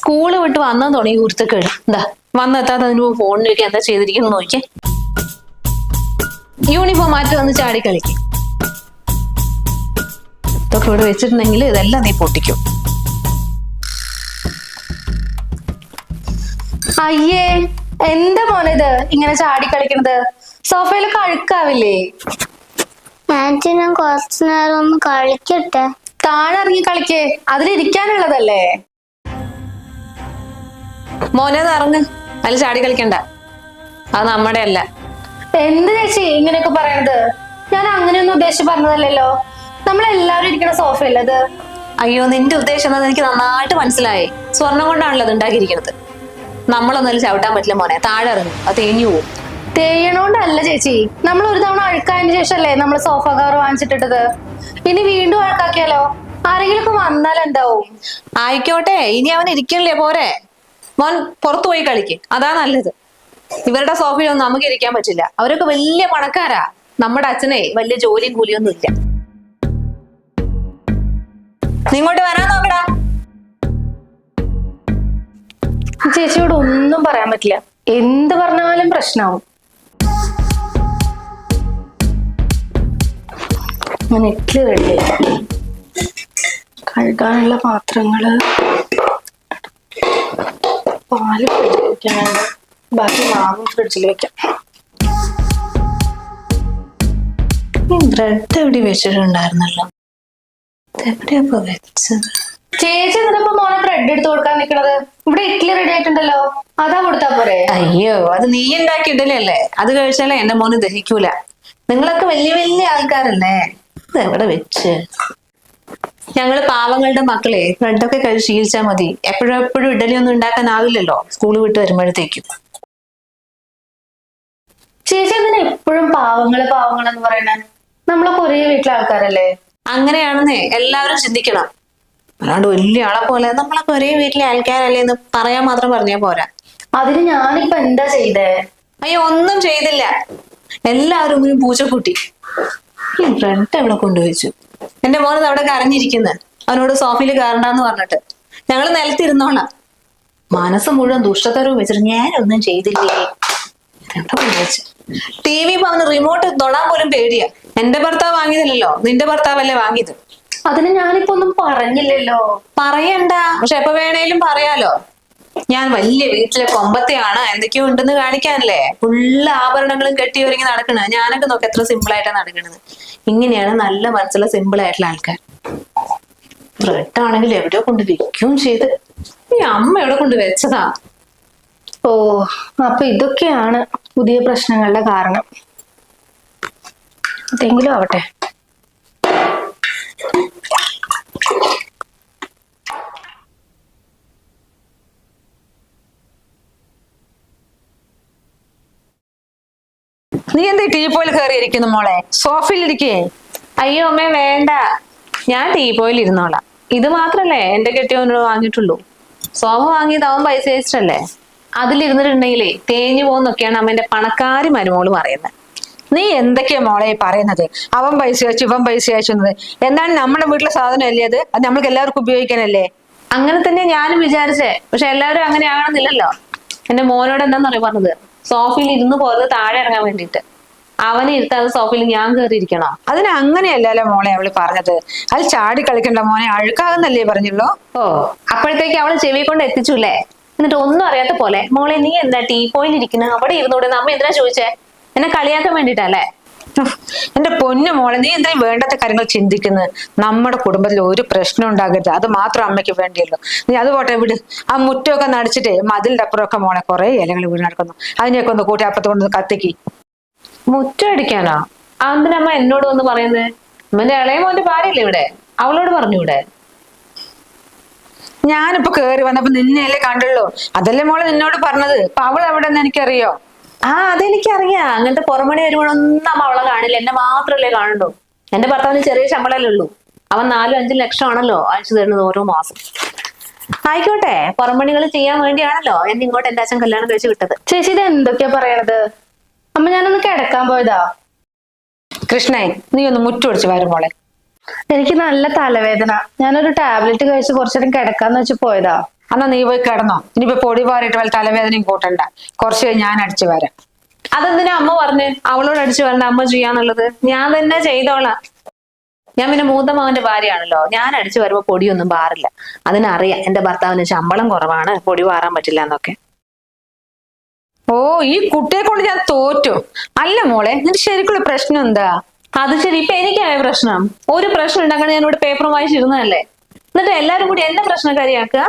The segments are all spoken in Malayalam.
സ്കൂള് വിട്ട് വന്നാ തുടങ്ങി കുരുത്തക്കേട്. എന്താ വന്നെത്താത്തതിന് ഫോണിന് വെക്കാൻ എന്താ ചെയ്തിരിക്കുന്നു നോക്കിയേ. യൂണിഫോം മാറ്റി വന്ന് ചാടി കളിക്കും. ഇതൊക്കെ ഇവിടെ വെച്ചിട്ടുണ്ടെങ്കിൽ ഇതെല്ലാം നീ പൊട്ടിക്കും. അയ്യേ, എന്താ മോനിത് ഇങ്ങനെ ചാടി കളിക്കണത്? സോഫയിലൊക്കെ അഴുക്കാവില്ലേ? ആന്റി, ഞാൻ കുറച്ചു നേരം ഒന്ന് കളിക്കട്ടെ. താഴെ ഇറങ്ങി കളിക്കേ, അതിലിരിക്കാനുള്ളതല്ലേ. മോനെ ഇറങ്ങ്, അതിൽ ചാടി കളിക്കണ്ട, അത് നമ്മുടെ അല്ല. എന്ത് ചേച്ചി ഇങ്ങനെയൊക്കെ പറയണത്? ഞാൻ അങ്ങനെയൊന്നും ഉദ്ദേശിച്ച് പറഞ്ഞതല്ലല്ലോ. നമ്മളെല്ലാവരും ഇരിക്കണ സോഫയല്ലേ അത്? അയ്യോ, നിന്റെ ഉദ്ദേശം എന്താ എനിക്ക് നന്നായിട്ട് മനസ്സിലായി. സ്വർണം കൊണ്ടാണല്ലോ അത് ഉണ്ടാക്കിയിരിക്കുന്നത്. നമ്മളൊന്നും ചവിട്ടാൻ പറ്റില്ല മോനെ, താഴെ ഇറങ്ങും, അത് തേഞ്ഞു പോവും. തേയണോണ്ടല്ല ചേച്ചി, നമ്മൾ ഒരു തവണ അഴുക്കായതിനു ശേഷല്ലേ നമ്മൾ സോഫ കവർ വാങ്ങിച്ചിട്ടിട്ടത്. ഇനി വീണ്ടും അഴുക്കാക്കിയാലോ? ആരെങ്കിലും ഒക്കെ വന്നാൽ എന്താവും? ആയിക്കോട്ടെ, ഇനി അവൻ ഇരിക്കണില്ലേ, പോരെ. മോൻ പുറത്തു പോയി കളിക്ക്, അതാ നല്ലത്. ഇവരുടെ സോഫയിലൊന്നും നമുക്ക് ഇരിക്കാൻ പറ്റില്ല. അവരൊക്കെ വലിയ പണക്കാരാ. നമ്മുടെ അച്ഛനെ വലിയ ജോലിയും കൂലിയൊന്നും ഇല്ല. നീ ഇങ്ങോട്ട് വരാൻ നോക്കടാ. ചേച്ചിയോട് ഒന്നും പറയാൻ പറ്റില്ല, എന്ത് പറഞ്ഞാലും പ്രശ്നമാവും. ഞാൻ ഇഡ്ഡലി റെഡി. കഴുകാനുള്ള പാത്രങ്ങള്, പാല് ഫ്രിഡ്ജിൽ വെക്കാൻ വേണ്ട, ബാക്കി മാവും ഫ്രിഡ്ജിൽ വെക്കാം. ബ്രെഡ് എവിടെ വെച്ചിട്ടുണ്ടായിരുന്നല്ലോ, എവിടെയാ വെച്ചത്? ചേച്ചി എന്നിട്ടിപ്പോ മോനെ ബ്രെഡ് എടുത്ത് കൊടുക്കാൻ നിക്കണത്? ഇവിടെ ഇഡ്ഡലി റെഡി ആയിട്ടുണ്ടല്ലോ, അതാ കൊടുത്താ പോരെ? അയ്യോ, അത് നീ ഉണ്ടാക്കി ഇഡലല്ലേ, അത് കഴിച്ചാലേ എന്റെ മോന് ദഹിക്കൂല. നിങ്ങളൊക്കെ വലിയ വലിയ ആൾക്കാരല്ലേ, ഇത് എവിടെ വെച്ച്? ഞങ്ങള് പാവങ്ങളുടെ മക്കളെ ബ്രെഡൊക്കെ കഴിച്ച് ശീലിച്ചാൽ മതി. എപ്പോഴും ഇഡലി ഒന്നും ഉണ്ടാക്കാനാവില്ലല്ലോ സ്കൂൾ വിട്ട് വരുമ്പോഴത്തേക്കും. ചേച്ചി എന്തിനാ എപ്പോഴും പാവങ്ങളെന്ന് പറയണേ? നമ്മളൊക്കെ ഒരേ വീട്ടിലെ ആൾക്കാരല്ലേ? അങ്ങനെയാണെന്നേ എല്ലാവരും ചിന്തിക്കണം. അല്ലാണ്ട് വലിയ ആളെ പോലെ നമ്മളൊക്കെ ഒരേ വീട്ടിലെ ആൾക്കാരല്ലേ എന്ന് പറയാൻ മാത്രം പറഞ്ഞാൽ പോരാ. അതിന് ഞാനിപ്പോ എന്താ ചെയ്തേ? അയ്യോ, ഒന്നും ചെയ്തില്ല. എല്ലാവരും ഒരു പൂച്ചക്കുട്ടി. ഈ ബ്രെഡ് എവിടെ കൊണ്ടുവച്ചു? എന്റെ മോനത് അവിടെ കരഞ്ഞിരിക്കുന്നത്. അവനോട് സോഫയിൽ കയറണ്ടെന്ന് പറഞ്ഞിട്ട് ഞങ്ങള് നിലത്തിരുന്നോളാം. മനസ്സ് മുഴുവൻ ദുഷ്ടതരവും വെച്ചിട്ട് ഞാനൊന്നും ചെയ്തില്ലേ. എവിടെ കൊണ്ടുവച്ചു? ടി വി അവന് റിമോട്ട് തൊടാൻ പോലും പേടിയാ. എന്റെ ഭർത്താവ് വാങ്ങിയതല്ലോ, നിന്റെ ഭർത്താവല്ലേ വാങ്ങിയത്. അതിന് ഞാനിപ്പോ ഒന്നും പറഞ്ഞില്ലല്ലോ. പറയണ്ട, പക്ഷെ എപ്പോ വേണേലും പറയാലോ. ഞാൻ വലിയ വീട്ടിലെ കൊമ്പത്തെയാണ്, എന്തൊക്കെയോ ഉണ്ടെന്ന് കാണിക്കാനല്ലേ ഫുള്ള് ആഭരണങ്ങളും കെട്ടി ഒരുങ്ങി നടക്കണ. ഞാനൊക്കെ നോക്ക് എത്ര സിമ്പിൾ ആയിട്ടാണ് നടക്കണത്. ഇങ്ങനെയാണ് നല്ല മനസ്സുള്ള സിമ്പിൾ ആയിട്ടുള്ള ആൾക്കാർ. ബ്രെഡ് ആണെങ്കിൽ എവിടെയോ കൊണ്ട് വെക്കുകയും ചെയ്ത്. ഈ അമ്മ എവിടെ കൊണ്ട് വെച്ചതാ? ഓ, അപ്പൊ ഇതൊക്കെയാണ് പുതിയ പ്രശ്നങ്ങളുടെ കാരണം. എന്തെങ്കിലും ആവട്ടെ. നീ എന്താ ടീപ്പോയിൽ കയറിയിരിക്കുന്നു മോളെ? സോഫയിലിരിക്കേ. അയ്യോ അമ്മേ, വേണ്ട, ഞാൻ ടീപ്പോയിൽ ഇരുന്നോളാം. ഇത് മാത്രല്ലേ എന്റെ കെട്ടിയോനോട് വാങ്ങിയിട്ടുള്ളൂ. സോഫ വാങ്ങിയത് അവൻ പൈസ വെച്ചിട്ടല്ലേ. അതിലിരുന്നിട്ടുണ്ടെങ്കിലേ തേഞ്ഞു പോകുന്നൊക്കെയാണ് അമ്മേന്റെ പണക്കാരി മരുമോള് പറയുന്നത്. നീ എന്തൊക്കെയാ മോളെ പറയുന്നത്? അവൻ പൈസ അയച്ചു, ഇവൻ പൈസ അയച്ചത്. എന്താണ് നമ്മുടെ വീട്ടിലെ സാധനം അല്ലേ അത്? അത് നമ്മൾക്ക് എല്ലാവർക്കും ഉപയോഗിക്കാനല്ലേ? അങ്ങനെ തന്നെ ഞാനും വിചാരിച്ചേ. പക്ഷെ എല്ലാവരും അങ്ങനെ ആകണമെന്നില്ലല്ലോ. എന്റെ മോനോട് എന്താന്നറിയ പറഞ്ഞത്? സോഫയിൽ ഇരുന്ന് പോയത് താഴെ ഇറങ്ങാൻ വേണ്ടിയിട്ട്. അവനെ ഇരുത്താതെ സോഫയിൽ ഞാൻ കയറിയിരിക്കണോ? അതിന് അങ്ങനെയല്ലല്ലോ മോളെ അവള് പറഞ്ഞത്. അത് ചാടി കളിക്കണ്ട മോനെ, അഴുക്കാകുന്നല്ലേ പറഞ്ഞുള്ളൂ. ഓ, അപ്പോഴത്തേക്ക് അവള് ചെവി കൊണ്ട് എത്തിച്ചുല്ലേ. എന്നിട്ട് ഒന്നും അറിയാത്ത പോലെ മോളെ നീ എന്താ ടീപ്പോയിൽ ഇരിക്കുന്നത്, അവിടെ ഇരുന്നൂടെ, നമ്മ എന്തിനാ ചോദിച്ചേ? എന്നെ കളിയാക്കാൻ വേണ്ടിട്ടല്ലേ? എന്റെ പൊന്നു മോളെ, നീ എന്തിനും വേണ്ടാത്ത കാര്യങ്ങൾ ചിന്തിക്കുന്നത്? നമ്മുടെ കുടുംബത്തിൽ ഒരു പ്രശ്നം ഉണ്ടാകരുത്, അത് മാത്രം അമ്മയ്ക്ക് വേണ്ടിയല്ലോ. നീ അത് പോട്ടെ, വിട്. ആ മുറ്റമൊക്കെ നടിച്ചിട്ടേ മതിലിന്റെ അപ്പുറമൊക്കെ മോളെ കുറെ ഇലകൾ വീണ് നടക്കുന്നു. അതിനെയൊക്കെ ഒന്ന് കൂട്ടി അപ്പുറത്ത് കൊണ്ട് കത്തിക്ക്. മുറ്റം അടിക്കാനോ? അമ്മ എന്നോട് വന്ന് പറയുന്നത്? അമ്മന്റെ ഇളയ മോന്റെ ഭാര്യയല്ലേ ഇവിടെ, അവളോട് പറഞ്ഞൂടെ? ഞാനിപ്പോ കേറി വന്നപ്പോ നിന്നെയല്ലേ കണ്ടുള്ളൂ, അതല്ലേ മോളെ നിന്നോട് പറഞ്ഞത്. അപ്പൊ അവൾ എവിടെന്ന് എനിക്കറിയോ? ആ, അതെനിക്കറിയാം. അങ്ങനത്തെ പുറമണി വരുമ്പോഴൊന്നും അമ്മ അവളെ കാണില്ല, എന്നെ മാത്രല്ലേ കാണണ്ടോ. എന്റെ ഭർത്താവിന് ചെറിയ ശമ്പളമല്ലേ ഉള്ളൂ. അവൻ 4-5 ലക്ഷമാണല്ലോ അയച്ചു തരുന്നത് ഓരോ മാസം. ആയിക്കോട്ടെ, പുറമണികൾ ചെയ്യാൻ വേണ്ടിയാണല്ലോ എന്നെ ഇങ്ങോട്ട് എന്റെ അച്ഛൻ കല്യാണം കഴിച്ച് വിട്ടത്. ചേച്ചി ഇത് എന്തൊക്കെയാ പറയണത്? അമ്മ, ഞാനൊന്ന് കിടക്കാൻ പോയതാ. കൃഷ്ണേ, നീ ഒന്ന് മുറ്റൊടിച്ച് വരും മോളെ. എനിക്ക് നല്ല തലവേദന. ഞാനൊരു ടാബ്ലറ്റ് കഴിച്ച് കുറച്ചേരം കിടക്കാന്ന് വെച്ച് പോയതാ. എന്നാ നീ പോയി കിടന്നോ. ഇനിയിപ്പോ പൊടി പാറിയിട്ട് വല്ല തലവേദനയും കൂട്ടണ്ട. കുറച്ച് കഴിഞ്ഞ് ഞാൻ അടിച്ചു വരാം. അതെന്തിനാ അമ്മ പറഞ്ഞ് അവളോട് അടിച്ചു വരണ്ട, അമ്മ ചെയ്യാന്നുള്ളത്? ഞാൻ തന്നെ ചെയ്തോളാം. ഞാൻ പിന്നെ മൂത്ത മകന്റെ ഭാര്യയാണല്ലോ. ഞാൻ അടിച്ചു വരുമ്പോ പൊടിയൊന്നും പാറില്ല. അതിനറിയാം എന്റെ ഭർത്താവിന് ശമ്പളം കുറവാണ്, പൊടി പാറാൻ പറ്റില്ല എന്നൊക്കെ. ഓ, ഈ കുട്ടിയെ കൊണ്ട് ഞാൻ തോറ്റു. അല്ല മോളെ, നിന്റെ ശരിക്കുള്ള പ്രശ്നം എന്താ? അത് ശരി, ഇപ്പൊ എനിക്കായ പ്രശ്നം? ഒരു പ്രശ്നം ഉണ്ടാക്കാൻ ഞാൻ ഇവിടെ പേപ്പറും വായിച്ചിരുന്നതല്ലേ? എന്നിട്ട് എല്ലാരും കൂടി എന്നെ പ്രശ്നക്കാരിയാക്കുക?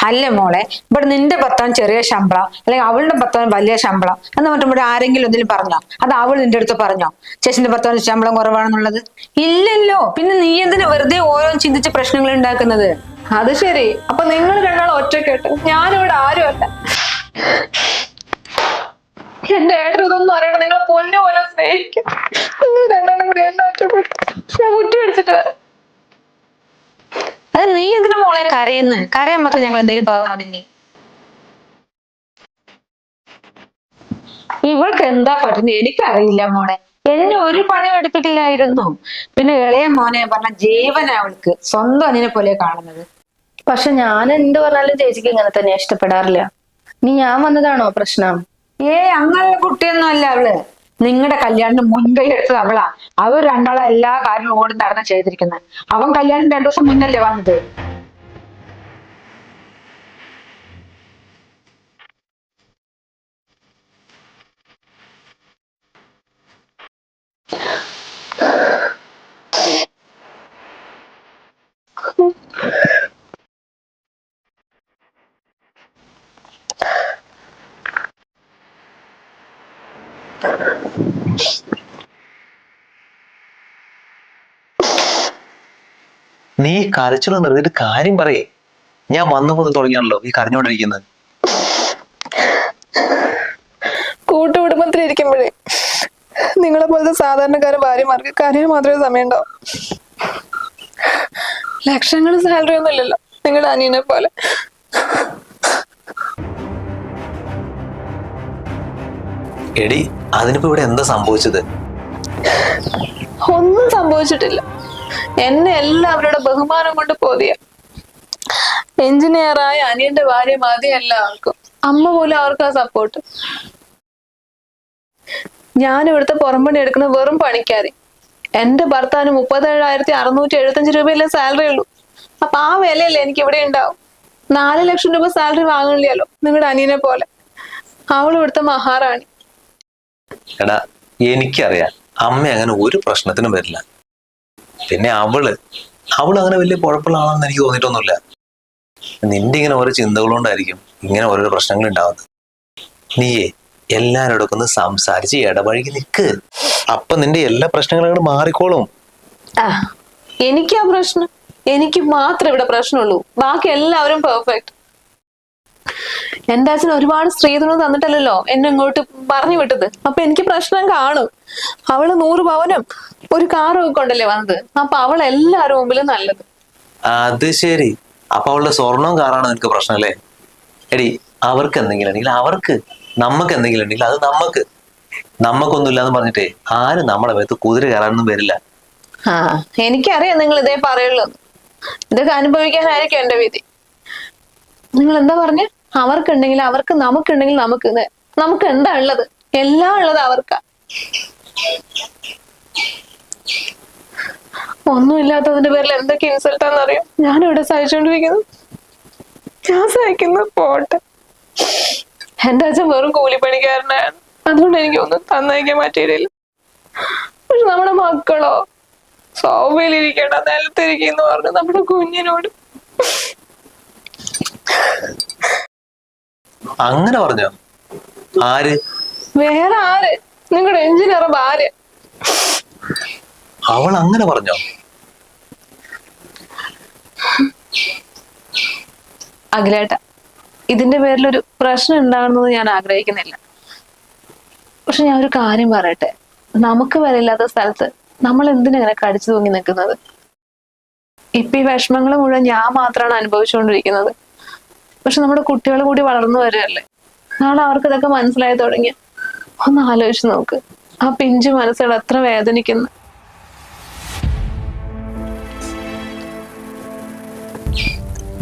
അല്ല മോളെ, ഇവിടെ നിന്റെ ഭർത്താവിന് ചെറിയ ശമ്പളം അല്ലെങ്കിൽ അവളുടെ ഭർത്താവിന് വലിയ ശമ്പളം എന്ന് പറഞ്ഞിട്ട് ഇവിടെ ആരെങ്കിലും എന്തെങ്കിലും പറഞ്ഞോ? അത് അവൾ നിന്റെ അടുത്ത് പറഞ്ഞോ ചേച്ചിന്റെ ഭർത്താവിന് ശമ്പളം കുറവാണെന്നുള്ളത്? ഇല്ലല്ലോ. പിന്നെ നീ എന്തിനാ വെറുതെ ഓരോ ചിന്തിച്ച പ്രശ്നങ്ങൾ ഉണ്ടാക്കുന്നത്? അത് ശരി, അപ്പൊ നിങ്ങൾ രണ്ടാളും ഒറ്റക്കെട്ട്, ഞാനിവിടെ ആരുമല്ല. എന്റെ ഏട്ടൻ ഇതൊന്നും അറിയണം. നിങ്ങൾ പൊന്നു പോലെ സ്നേഹിക്കും. നിങ്ങൾ രണ്ടാളും കൂടി എന്നെ ഒറ്റപ്പെട്ടു. ഞാൻ മുറ്റി അടിച്ചിട്ട് വരാം. അത് നീ എന്തിനാ മോളെ കരയുന്നത്? കരയാൻ മാത്രം ഞങ്ങൾ എന്തെങ്കിലും തോന്നാതില്ലേ? ഇവൾക്ക് എന്താ പറ്റുന്നത് എനിക്കറിയില്ല മോളെ. എന്നെ ഒരു പണിയും എടുത്തിട്ടില്ലായിരുന്നു. പിന്നെ ഇളയ മോനെ പറഞ്ഞ ജീവനാ അവൾക്ക്. സ്വന്തം അനിയനെ പോലെ കാണുന്നത്. പക്ഷെ ഞാൻ എന്ത് പറഞ്ഞാലും ചേച്ചിക്ക് ഇങ്ങനെ തന്നെ ഇഷ്ടപ്പെടാറില്ല. നീ ഞാൻ വന്നതാണോ പ്രശ്നം? അങ്ങനെയുള്ള കുട്ടിയൊന്നും അല്ല അവള്. നിങ്ങളുടെ കല്യാണത്തിന് മുൻകൈ എടുത്തത് അവളാ. അവർ രണ്ടാളെ എല്ലാ കാര്യങ്ങളും ഓടി നടന്ന് ചെയ്തിരിക്കുന്നത്. അവൻ കല്യാണം 2 ദിവസം മുന്നല്ലേ വന്നത്. നീ കരച്ചിലും നിർത്തിയിട്ട് കാര്യം പറയേ. ഞാൻ വന്നപ്പോൾ തുടങ്ങിയാണല്ലോ ഈ കരഞ്ഞോണ്ടിരിക്കുന്നത്. കൂട്ടുകുടുംബത്തിലിരിക്കുമ്പോഴേ നിങ്ങളെ പോലത്തെ സാധാരണക്കാരെ ഭാര്യമാർക്ക് കരയാൻ മാത്രമേ സമയമുണ്ടാവും. ലക്ഷങ്ങൾ സാലറി ഒന്നും ഇല്ലല്ലോ നിങ്ങളുടെ അനിയനെ പോലെ. എടി, അതിനിപ്പോ ഇവിടെ എന്താ സംഭവിച്ചത്? ഒന്നും സംഭവിച്ചിട്ടില്ല. എന്നെ എല്ലാവരുടെ ബഹുമാനം കൊണ്ട് പോതിയ എഞ്ചിനീയറായ അനിയന്റെ ഭാര്യ മതി എല്ലാവർക്കും. അമ്മ പോലും അവർക്ക് സപ്പോർട്ട്. ഞാൻ ഇവിടുത്തെ പുറംപണി എടുക്കുന്ന വെറും പണിക്കാരി. എന്റെ ഭർത്താവിന് 37,675 രൂപയല്ലേ സാലറി ഉള്ളൂ. അപ്പൊ ആ വിലയല്ലേ എനിക്ക് ഇവിടെ ഉണ്ടാവും. 4 ലക്ഷം രൂപ സാലറി വാങ്ങണില്ലല്ലോ നിങ്ങളുടെ അനിയനെ പോലെ. അവൾ ഇവിടുത്തെ മഹാറാണി. എടാ, എനിക്കറിയാം അമ്മ അങ്ങനെ ഒരു പ്രശ്നത്തിനും വരില്ല. പിന്നെ അവള് അങ്ങനെ വലിയ കുഴപ്പമുള്ള ആളാണെന്ന് എനിക്ക് തോന്നിയിട്ടൊന്നുമില്ല. നിന്റെ ഇങ്ങനെ ഓരോ ചിന്തകളുകൊണ്ടായിരിക്കും ഇങ്ങനെ ഓരോ പ്രശ്നങ്ങൾ ഉണ്ടാവുന്നത്. നീയേ എല്ലാവരോടൊക്കെ ഒന്ന് സംസാരിച്ച് ഇടപഴകി നിൽക്ക്. അപ്പൊ നിന്റെ എല്ലാ പ്രശ്നങ്ങളും അങ്ങോട്ട് മാറിക്കോളും. എനിക്കാ പ്രശ്നം? എനിക്ക് മാത്രമേ ഇവിടെ പ്രശ്നമുള്ളൂ. ബാക്കി എല്ലാവരും പെർഫെക്റ്റ്. എന്റെ അച്ഛൻ ഒരുപാട് സ്ത്രീധനം തന്നിട്ടല്ലോ എന്നെ ഇങ്ങോട്ട് പറഞ്ഞു വിട്ടത്. അപ്പൊ എനിക്ക് പ്രശ്നം കാണും. അവള് 100 പവനും ഒരു കാറും ഒക്കെ കൊണ്ടല്ലേ വന്നത്. അപ്പൊ അവൾ എല്ലാവരും മുമ്പിലും നല്ലത്. അത് ശരി. അപ്പൊ അവളുടെ സ്വർണവും കാറാണ് നിനക്ക് പ്രശ്നമല്ലേ? എടി, അവർക്ക് എന്തെങ്കിലും ഉണ്ടെങ്കിൽ അവർക്ക്, നമുക്ക് എന്തെങ്കിലും ഉണ്ടെങ്കിൽ അത് നമുക്കൊന്നും ഇല്ലാന്ന് പറഞ്ഞിട്ടേ ആരും നമ്മളെ മേത്ത് കുതിര കയറാനൊന്നും വരില്ല. എനിക്കറിയാം നിങ്ങൾ ഇതേ പറയുള്ളൂ. ഇതൊക്കെ അനുഭവിക്കാനായിരിക്കും എന്റെ വിധി. നിങ്ങൾ എന്താ പറഞ്ഞ? അവർക്കുണ്ടെങ്കിൽ അവർക്ക്, നമുക്കുണ്ടെങ്കിൽ നമുക്ക്. നമുക്ക് എന്താ ഉള്ളത്? എല്ലാം ഉള്ളത് അവർക്കാ. ഒന്നുമില്ലാത്തതിന്റെ പേരിൽ എന്തൊക്കെ ഇൻസൾട്ടാന്നറിയോ ഞാനിവിടെ സഹിച്ചോണ്ടിരിക്കുന്നു. ഞാൻ സഹിക്കുന്ന പോട്ടെ. എന്റെ അച്ഛൻ വെറും കൂലിപ്പണിക്കാരനാണ്. അതുകൊണ്ട് എനിക്കൊന്നും തന്നയക്കാൻ പറ്റിയില്ല. പക്ഷെ നമ്മുടെ മക്കളോ സൗകര്യരിക്കണ്ട നിലത്തിരിക്കുന്നു പറഞ്ഞു നമ്മുടെ കുഞ്ഞിനോട്. അങ്ങനെ പറഞ്ഞോ? ആര്? വേറെ ആര്? നിങ്ങളുടെ എഞ്ചിനീയർ ഭാര്യ. അവൾ അങ്ങനെ പറഞ്ഞോ? അഖിലേട്ട, ഇതിന്റെ പേരിലൊരു പ്രശ്നം ഉണ്ടാകുന്നത് ഞാൻ ആഗ്രഹിക്കുന്നില്ല. പക്ഷെ ഞാൻ ഒരു കാര്യം പറയട്ടെ. നമുക്ക് വരില്ലാത്ത സ്ഥലത്ത് നമ്മൾ എന്തിനങ്ങനെ കടിച്ചു തൂങ്ങി നിൽക്കുന്നത്? ഇപ്പൊ ഈ വിഷമങ്ങൾ മുഴുവൻ ഞാൻ മാത്രമാണ് അനുഭവിച്ചുകൊണ്ടിരിക്കുന്നത്. പക്ഷെ നമ്മുടെ കുട്ടികൾ കൂടി വളർന്നു വരികയല്ലേ. നാളെ അവർക്ക് ഇതൊക്കെ മനസ്സിലായി തുടങ്ങിയ ഒന്ന് ആലോചിച്ച് നോക്ക്. ആ പിഞ്ചു മനസ്സുകൾ എത്ര വേദനിക്കുന്നു.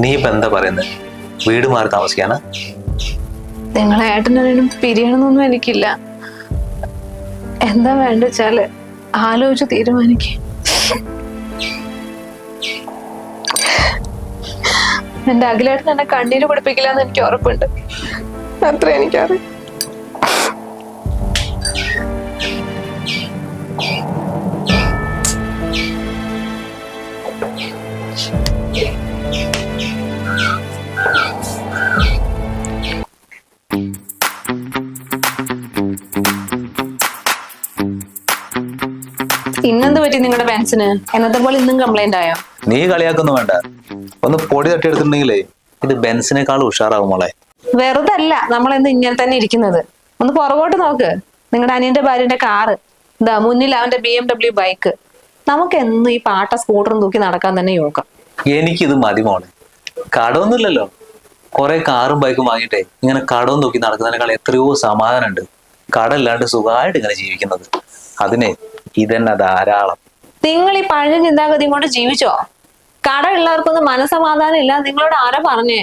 നീ ഇപ്പൊ എന്താ പറയുന്നത്? വീട് മാറി താമസിക്കാനാ? നിങ്ങളെ ഏട്ടനും പിരിയണമെന്നൊന്നും എനിക്കില്ല. എന്താ വേണ്ട വെച്ചാല് ആലോചിച്ച് തീരുമാനിക്ക. എന്റെ അഖിലേട്ടൻ എന്നെ കണ്ണീര് പഠിപ്പിക്കില്ല എന്ന് എനിക്ക് ഉറപ്പുണ്ട്. അത്ര എനിക്കറിയാം. ഇന്നെന്ത് പറ്റി നിങ്ങളുടെ ഫാൻസിന്? എന്നത്തെ പോലെ ഇന്നും കംപ്ലൈന്റ് ആയോ? നീ കളിയാക്കൊന്നും വേണ്ട. ഒന്ന് പൊടി തട്ടിയെടുത്തിട്ടുണ്ടെങ്കിലേ ഇത് ബെൻസിനേക്കാളും ഉഷാറാവും മോളെ. വെറുതെ അല്ല നമ്മളെന്ത് ഇങ്ങനെ തന്നെ ഇരിക്കുന്നത്. ഒന്ന് പുറകോട്ട് നോക്ക്. നിങ്ങളുടെ അനിയന്റെ ഭാര്യന്റെ കാറ്, ഇതാ മുന്നിൽ അവന്റെ BMW ബൈക്ക്. നമുക്ക് എന്നും ഈ പാട്ട സ്കൂട്ടറും തൂക്കി നടക്കാൻ തന്നെ യോഗം. എനിക്കിത് മതി മോളെ. കടമൊന്നുമില്ലല്ലോ. കുറെ കാറും ബൈക്കും വാങ്ങിയിട്ടേ ഇങ്ങനെ കടവും തൂക്കി നടക്കുന്നതിനേക്കാൾ എത്രയോ സമാധാനമുണ്ട് കടമില്ലാണ്ട് സുഖമായിട്ട് ഇങ്ങനെ ജീവിക്കുന്നത്. അതിനെ ഇതന്നെ ധാരാളം. നിങ്ങൾ ഈ പഴയ ചിന്താഗതി കൊണ്ട് ജീവിച്ചോ? കട ഉള്ളവർക്കൊന്നും മനസ്സമാധാനം ഇല്ല. നിങ്ങളോട് ആരാ പറഞ്ഞേ?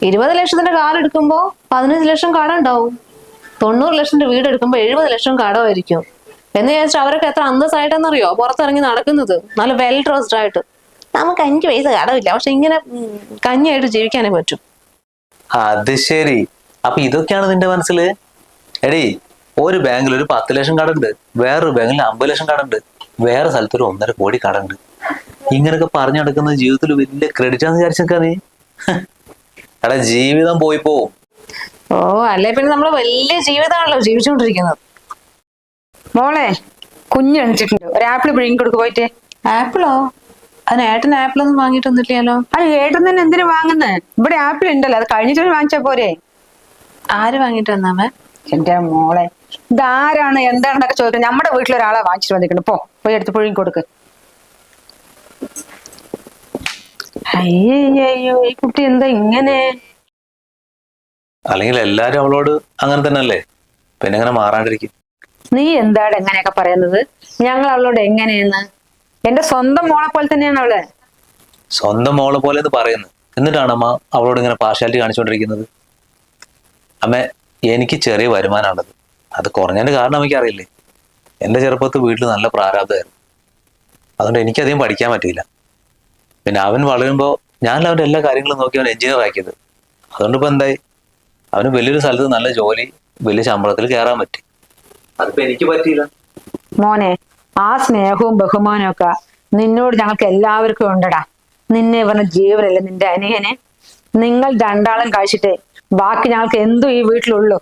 20 ലക്ഷത്തിന്റെ കാർ എടുക്കുമ്പോ 15 ലക്ഷം കടം ഉണ്ടാവും. 90 ലക്ഷത്തിന്റെ വീട് എടുക്കുമ്പോ 70 ലക്ഷം കടമായിരിക്കും. എന്ന് ചോദിച്ചാൽ അവരൊക്കെ എത്ര അന്തസ്സായിട്ടെന്നറിയോ പുറത്തിറങ്ങി നടക്കുന്നത്? നല്ല വെൽ ഡ്രസ്ഡ് ആയിട്ട്. നമുക്ക് 5 പൈസ കടമില്ല, പക്ഷെ ഇങ്ങനെ കഞ്ഞിയായിട്ട് ജീവിക്കാനേ പറ്റും. അത് ശരി. അപ്പൊ ഇതൊക്കെയാണ് നിന്റെ മനസ്സില്? എടീ, ഒരു ബാങ്കിൽ ഒരു 10 ലക്ഷം കടണ്ട്, വേറൊരു ബാങ്കിൽ 50 ലക്ഷം കടണ്ട്, വേറെ സ്ഥലത്ത് ഒരു 1.5 കോടി കടണ്ട്. ഇങ്ങനൊക്കെ പറഞ്ഞു നടക്കുന്നത് ജീവിതത്തിൽ വലിയ ക്രെഡിറ്റ് ആണെന്ന് വിചാരിച്ചേക്കാ നീ? എടാ, ജീവിതം പോയി പോവും. ഓ, അല്ലേ പിന്നെ നമ്മള് വലിയ ജീവിതമാണല്ലോ ജീവിച്ചുകൊണ്ടിരിക്കുന്നത്. മോളെ, കുഞ്ഞെണിച്ചിട്ടുണ്ട്. ഒരു ആപ്പിൾ പിഴുങ്ങി കൊടുക്ക് പോയിട്ട്. ആപ്പിളോ? അതിന് ഏട്ടൻ ആപ്പിളൊന്നും വാങ്ങിയിട്ടൊന്നുമില്ലല്ലോ. അത് ഏട്ടൻ തന്നെ എന്തിനു വാങ്ങുന്നത്? ഇവിടെ ആപ്പിൾ ഉണ്ടല്ലോ, അത് കഴിഞ്ഞിട്ട് വാങ്ങിച്ചാ പോരെ? ആര് വാങ്ങിട്ട് വന്നാമേ? എന്റെ മോളെ, ഇതാരാണ് എന്താണെന്നൊക്കെ ചോദിക്കുന്നത്? നമ്മുടെ വീട്ടിലൊരാളെ വാങ്ങിച്ചിട്ട് വന്നിട്ടുണ്ട്. പോയി എടുത്ത് പുഴുങ്ങി കൊടുക്ക്. അയ്യോ, ഈ കുട്ടി എന്താ ഇങ്ങനെ? അല്ലെങ്കിൽ എല്ലാരും അവളോട് അങ്ങനെ തന്നെ അല്ലേ, പിന്നെ എങ്ങനെ മാറാണ്ടിരിക്കും? നീ എന്താണ് എങ്ങനെയൊക്കെ പറയുന്നത്? ഞങ്ങൾ അവളോട് എങ്ങനെയെന്ന്? എന്റെ സ്വന്തം മോളെ പോലെ തന്നെയാണ് അവള്. സ്വന്തം മോളെ പോലെ എന്ന് പറയുന്നു, എന്നിട്ടാണ് അമ്മ അവളോട് ഇങ്ങനെ പാർഷ്യാലിറ്റി കാണിച്ചുകൊണ്ടിരിക്കുന്നത്? അമ്മ, എനിക്ക് ചെറിയ വരുമാനമാണുള്ളത്. അത് കുറഞ്ഞതിന്റെ കാരണം അമ്മയ്ക്ക് അറിയില്ലേ? എന്റെ ചെറുപ്പത്ത് വീട്ടിൽ നല്ല പ്രാരാബ്ധമായിരുന്നു. അതുകൊണ്ട് എനിക്കധികം പഠിക്കാൻ പറ്റിയില്ല. പിന്നെ അവൻ വളരുമ്പോൾ ഞാൻ അവൻ്റെ എല്ലാ കാര്യങ്ങളും നോക്കി അവൻ എഞ്ചിനീയർ ആക്കിയത്. അതുകൊണ്ട് ഇപ്പൊ എന്തായി? അവന് വലിയൊരു സ്ഥലത്ത് നല്ല ജോലി, വലിയ ശമ്പളത്തിൽ കയറാൻ പറ്റി. അതിപ്പോ എനിക്ക് പറ്റിയില്ല. മോനെ, ആ സ്നേഹവും ബഹുമാനവും ഒക്കെ നിന്നോട് ഞങ്ങൾക്ക് എല്ലാവർക്കും ഉണ്ടടാ. നിന്നെ പറഞ്ഞ ജീവനല്ലേ നിന്റെ അനിയനെ. നിങ്ങൾ രണ്ടാളും കഴിച്ചിട്ടേ ബാക്കി ഞങ്ങൾക്ക് എന്തും ഈ വീട്ടിലുള്ളൂ.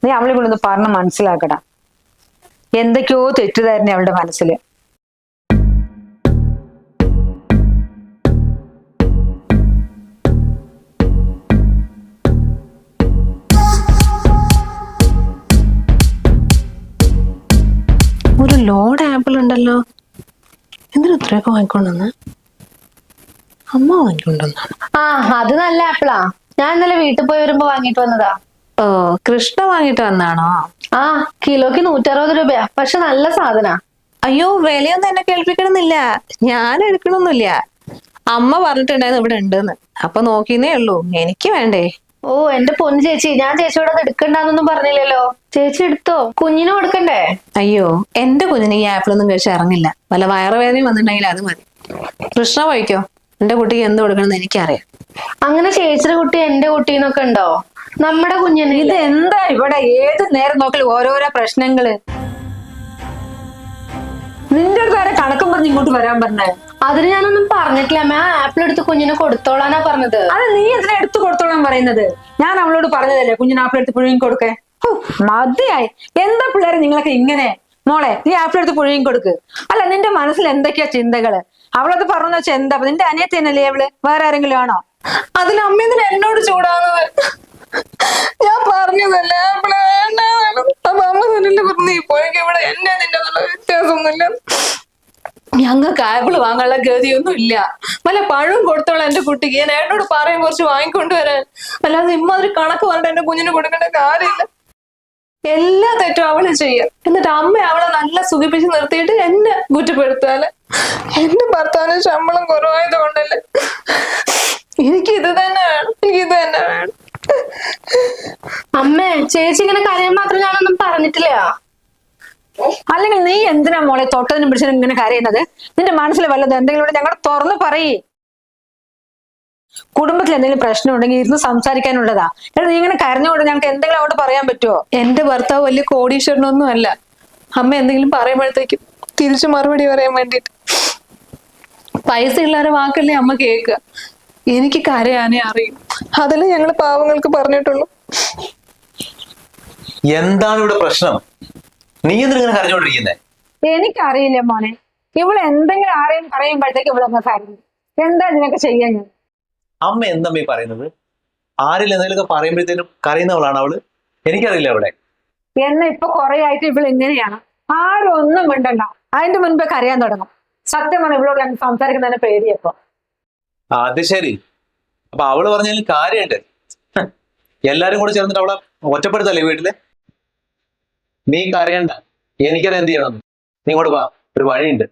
നീ അവളെ കൂടെ ഒന്ന് പറഞ്ഞ് മനസ്സിലാക്കടാ. എന്തൊക്കെയോ തെറ്റുതായിരുന്നു അവളുടെ മനസ്സില്. ഒരു ലോഡ് ആപ്പിൾ ഉണ്ടല്ലോ. എന്തിനാ ഇത്രയൊക്കെ വാങ്ങിക്കൊണ്ടുവന്ന്? അമ്മ വാങ്ങിക്കൊണ്ടുവന്നാണ്. ആ, അത് നല്ല ആപ്പിളാ. ഞാൻ ഇന്നലെ വീട്ടിൽ പോയി വരുമ്പോ വാങ്ങിട്ട് വന്നതാ. ഓ, കൃഷ്ണ വാങ്ങിട്ട് വന്നാണോ? ആ, കിലോക്ക് 160 രൂപയാ. പക്ഷെ നല്ല സാധനാ. അയ്യോ, വിലയൊന്നും എന്നെ കേൾപ്പിക്കണമെന്നില്ല. ഞാൻ എടുക്കണമെന്നില്ല. അമ്മ പറഞ്ഞിട്ടുണ്ടായിരുന്നു ഇവിടെ ഉണ്ടെന്ന്. അപ്പൊ നോക്കിന്നേ ഉള്ളൂ. എനിക്ക് വേണ്ടേ? ഓ, എന്റെ പൊന്നു ചേച്ചി, ഞാൻ ചേച്ചിയോട് അത് എടുക്കണ്ടെന്നൊന്നും പറഞ്ഞില്ലല്ലോ. ചേച്ചി എടുത്തോ, കുഞ്ഞിന് കൊടുക്കണ്ടേ? അയ്യോ, എന്റെ കുഞ്ഞിന് ഈ ആപ്പിളൊന്നും കഴിച്ച് ഇറങ്ങില്ല. വല്ല വയറുവേദനയും വന്നിട്ടുണ്ടെങ്കിൽ അത് മതി. കൃഷ്ണ പോയിക്കോ. എന്റെ കുട്ടിക്ക് എന്ത് കൊടുക്കണമെന്ന് എനിക്കറിയാം. അങ്ങനെ ചേച്ചിയുടെ കുട്ടി എന്റെ കുട്ടീന്നൊക്കെ ഉണ്ടോ? നമ്മുടെ കുഞ്ഞിന് ഇത് എന്താ ഇവിടെ ഏത് നേരം നോക്കലും ഓരോരോ പ്രശ്നങ്ങള്? നിന്റെ അടുത്ത് ആരെ കണക്കും പറഞ്ഞ് ഇങ്ങോട്ട് വരാൻ പറഞ്ഞേ? അതിന് ഞാനൊന്നും പറഞ്ഞിട്ടില്ല. ആ ആപ്പിൾ എടുത്ത് കുഞ്ഞിനെ കൊടുത്തോളാനാ പറഞ്ഞത്. അത് നീ എന്തിനാ എടുത്തു കൊടുത്തോളാൻ പറയുന്നത്? ഞാൻ അവളോട് പറഞ്ഞതല്ലേ കുഞ്ഞിന് ആപ്പിൾ എടുത്ത് പുഴുങ്ങി കൊടുക്കേ. മതിയായി. എന്താ പിള്ളേരെ നിങ്ങളൊക്കെ ഇങ്ങനെ? മോളെ, നീ ആപ്പിൾ എടുത്ത് പുഴുങ്ങി കൊടുക്ക്. അല്ല, നിന്റെ മനസ്സിൽ എന്തൊക്കെയാ ചിന്തകള്? അവളത് പറഞ്ഞു വെച്ചാൽ എന്താ? നിന്റെ അനിയത്തി തന്നെയല്ലേ അവള്? വേറെ ആരെങ്കിലും ആണോ? അതിന് അമ്മ എന്തിനാ എന്നോട് ചൂടാവുന്നത്? ഞാൻ പറഞ്ഞതല്ലേ ആപ്പിള് വേണ്ടാന്ന്. അപ്പൊ അമ്മ തന്നെയല്ലേ പറഞ്ഞു ഇപ്പോഴേക്കും ഇവിടെ എന്നെ നിന്റെ വ്യത്യാസമൊന്നുമില്ല. ഞങ്ങൾക്ക് ആപ്പിള് വാങ്ങാനുള്ള ഗതിയൊന്നും ഇല്ല. വല്ല പഴവും കൊടുത്തോളാം എന്റെ കുട്ടിക്ക്. ഞാൻ ഏട്ടനോട് പറയും കുറച്ച് വാങ്ങിക്കൊണ്ടുവരാൻ. അല്ലാതെ ഇമ്മാതിരി കണക്ക് പറഞ്ഞിട്ട് എന്റെ കുഞ്ഞിന് കൊടുക്കേണ്ട കാര്യമില്ല. എല്ലാ തെറ്റും അവള് ചെയ്യുക. എന്നിട്ട് അമ്മ അവളെ നല്ല സുഖിപ്പിച്ച് നിർത്തിയിട്ട് എന്നെ കുറ്റപ്പെടുത്താല്. എന്റെ ഭർത്താവിന് ശമ്പളം കുറവായത് കൊണ്ടല്ലേ. എനിക്ക് ഇത് തന്നെ വേണം, എനിക്ക് ഇത് തന്നെ വേണം. അമ്മേ ചേച്ചി ഇങ്ങനെ കരയാൻ മാത്രം ഞാനൊന്നും പറഞ്ഞിട്ടില്ല. അല്ലെങ്കിൽ നീ എന്തിനാ മോളെ തൊട്ടതിനും പിടിച്ചതിനും ഇങ്ങനെ കരയുന്നത്? നിന്റെ മനസ്സിൽ വല്ലത് എന്തെങ്കിലും ഇവിടെ ഞങ്ങൾ തുറന്നു പറയേ. കുടുംബത്തിൽ എന്തെങ്കിലും പ്രശ്നം ഉണ്ടെങ്കിൽ ഇരുന്ന് സംസാരിക്കാനുള്ളതാ. എടാ നീ ഇങ്ങനെ കരഞ്ഞുകൊണ്ട് ഞങ്ങൾക്ക് എന്തെങ്കിലും അങ്ങോട്ട് പറയാൻ പറ്റുമോ? എന്റെ ഭർത്താവ് വലിയ കോടീശ്വരനൊന്നും അല്ല. അമ്മ എന്തെങ്കിലും പറയുമ്പോഴത്തേക്കും തിരിച്ചു മറുപടി പറയാൻ വേണ്ടിട്ട് പൈസ ഉള്ളവരെ വാക്കല്ലേ അമ്മ കേൾക്കുക. എനിക്ക് കരയാനേ അറിയും. അതല്ലേ ഞങ്ങള് പാവങ്ങൾക്ക് പറഞ്ഞിട്ടുള്ളൂ. എന്താണ് ഇവിടെ പ്രശ്നം? നീ എന്തിനാ കരഞ്ഞോണ്ടിരിക്കുന്നേ? എനിക്കറിയില്ല മോനെ. ഇവള് എന്തെങ്കിലും ആരെയും പറയുമ്പോഴത്തേക്ക് ഇവളൊക്കെ കരഞ്ഞു. എന്താ ഇതിനൊക്കെ ചെയ്യാൻ? ഞാൻ അമ്മ എന്തമ്മ ഈ പറയുന്നത്? ആരിൽ എന്തെങ്കിലുമൊക്കെ പറയുമ്പോഴത്തേനും കരയുന്നവളാണ് അവള്. എനിക്കറിയില്ല അവിടെ. എന്നെ ഇപ്പൊ കുറെ ആയിട്ട് ഇവൾ ഇങ്ങനെയാണ്. ആരും ഒന്നും മിണ്ടണ്ട, അതിന്റെ മുൻപേ കരയാൻ തുടങ്ങും. സത്യമാണ് ഇവളോട് ഞാൻ സംസാരിക്കുന്നതിന് പേടിയപ്പോ. അത് ശരി. അപ്പൊ അവള് പറഞ്ഞാലും കാര്യമുണ്ട്. എല്ലാരും കൂടെ ചേർന്നിട്ട് അവളെ ഒറ്റപ്പെടുത്തല്ലേ വീട്ടില്? നീ കരയണ്ട, എനിക്കത് എന്ത് ചെയ്യണം. നീ ഇങ്ങോട്ട് വാ, ഒരു വഴിയുണ്ട്.